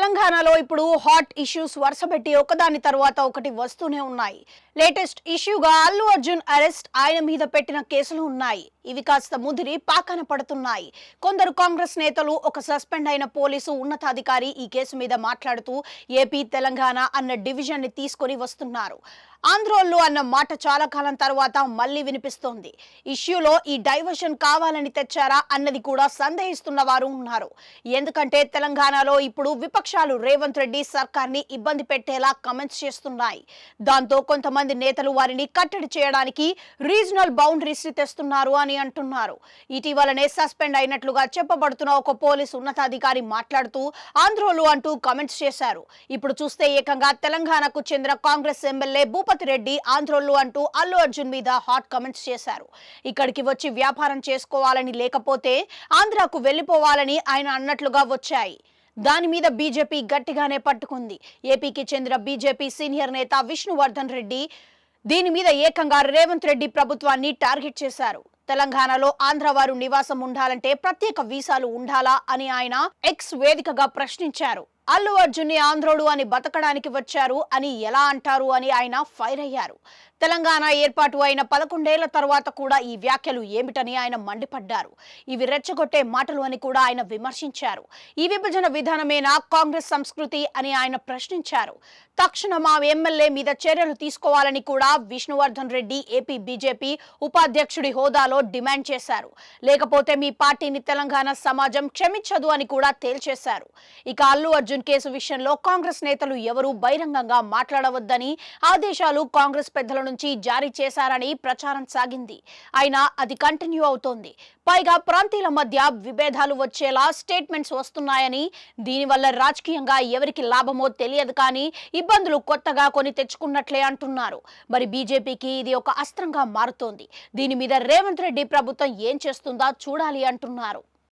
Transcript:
తెలంగాణలో ఇప్పుడు hot issues వరుసపెట్టి ఒకదాని తర్వాత ఒకటి వస్తూనే ఉన్నాయి. లేటెస్ట్ ఇష్యూగా అల్లు అర్జున్ అరెస్ట్, ఆయన మీద పెట్టిన కేసులు ఉన్నాయి. ఇవి కాస్త ముదిరి పాకన పడుతున్నాయి. కొందరు కాంగ్రెస్ నేతలు, ఒక సస్పెండ్ అయిన పోలీసు ఉన్నతాధికారి ఈ కేసు మీద మాట్లాడుతూ ఏపీ తెలంగాణ అన్న డివిజన్ ని తీసుకొని వస్తున్నారు. ఆంధ్రోళ్ళు అన్న మాట చాలా కాలం తర్వాత మళ్లీ వినిపిస్తోంది. ఇష్యూలో ఈ డైవర్షన్ కావాలని తెచ్చారా అన్నది కూడా సందేహిస్తున్న వారు ఉన్నారు. ఎందుకంటే తెలంగాణలో ఇప్పుడు విపక్షాలు రేవంత్ రెడ్డి సర్కార్ని ఇబ్బంది పెట్టేలా కమెంట్స్ చేస్తున్నాయి. దాంతో కొంతమంది నేతలు వారిని కట్టడి చేయడానికి రీజనల్ బౌండరీస్ తెస్తున్నారు అని అంటున్నారు. ఇటీవలనే సస్పెండ్ అయినట్లుగా చెప్పబడుతున్న ఒక పోలీసు ఉన్నతాధికారి మాట్లాడుతూ ఆంధ్రోలు అంటూ కమెంట్స్ చేశారు. ఇప్పుడు చూస్తే ఏకంగా తెలంగాణకు చెందిన కాంగ్రెస్ ఎమ్మెల్యే భూపతి రెడ్డి ఆంధ్రోలు అంటూ అల్లు అర్జున్ మీద హాట్ కమెంట్స్ చేశారు. ఇక్కడికి వచ్చి వ్యాపారం చేసుకోవాలని, లేకపోతే ఆంధ్రాకు వెళ్లిపోవాలని ఆయన అన్నట్లుగా వచ్చాయి. దాని మీద బీజేపీ గట్టిగానే పట్టుకుంది. ఏపీకి చెందిన బీజేపీ సీనియర్ నేత విష్ణువర్ధన్ రెడ్డి దీని మీద ఏకంగా రేవంత్ రెడ్డి ప్రభుత్వాన్ని టార్గెట్ చేశారు. తెలంగాణలో ఆంధ్ర వారు నివాసం ఉండాలంటే ప్రత్యేక వీసాలు ఉండాలా అని ఆయన ఎక్స్ వేదికగా ప్రశ్నించారు. అల్లు అర్జున్ ని ఆంధ్రోడు అని బతకడానికి వచ్చారు అని ఎలా అంటారు అని ఆయన ఫైర్ అయ్యారు. తెలంగాణ ఏర్పాటు అయిన 11 ఏళ్ల తర్వాత కూడా ఈ వ్యాఖ్యలు ఏమిటని ఆయన మండిపడ్డారు. ఇవి రెచ్చగొట్టే మాటలు అని కూడా ఆయన విమర్శించారు. ఈ విభజన విధానమేనా కాంగ్రెస్ సంస్కృతి అని ఆయన ప్రశ్నించారు. తక్షణం మా ఎమ్మెల్యే మీద చర్యలు తీసుకోవాలని కూడా విష్ణువర్ధన్ రెడ్డి ఏపీ బీజేపీ ఉపాధ్యక్షుడి హోదాలో డిమాండ్ చేశారు. లేకపోతే మీ పార్టీని తెలంగాణ సమాజం క్షమించదు అని కూడా తేల్చేశారు. ఇక అల్లు అర్జున్ కేసు విషయంలో కాంగ్రెస్ నేతలు ఎవరూ బహిరంగంగా మాట్లాడవద్దని ఆదేశాలు కాంగ్రెస్ పెద్దల నుంచి జారీ చేశారని ప్రచారం సాగింది. అయినా అది కంటిన్యూ అవుతోంది. పైగా ప్రాంతీయుల మధ్య విభేదాలు వచ్చేలా స్టేట్మెంట్స్ వస్తున్నాయని, దీనివల్ల రాజకీయంగా ఎవరికి లాభమో తెలియదు కానీ ఇబ్బందులు కొత్తగా కొని తెచ్చుకున్నట్లే అంటున్నారు. మరి బీజేపీకి ఇది ఒక అస్త్రంగా మారుతోంది. దీని మీద రేవంత్ రెడ్డి ప్రభుత్వం ఏం చేస్తుందా చూడాలి అంటున్నారు.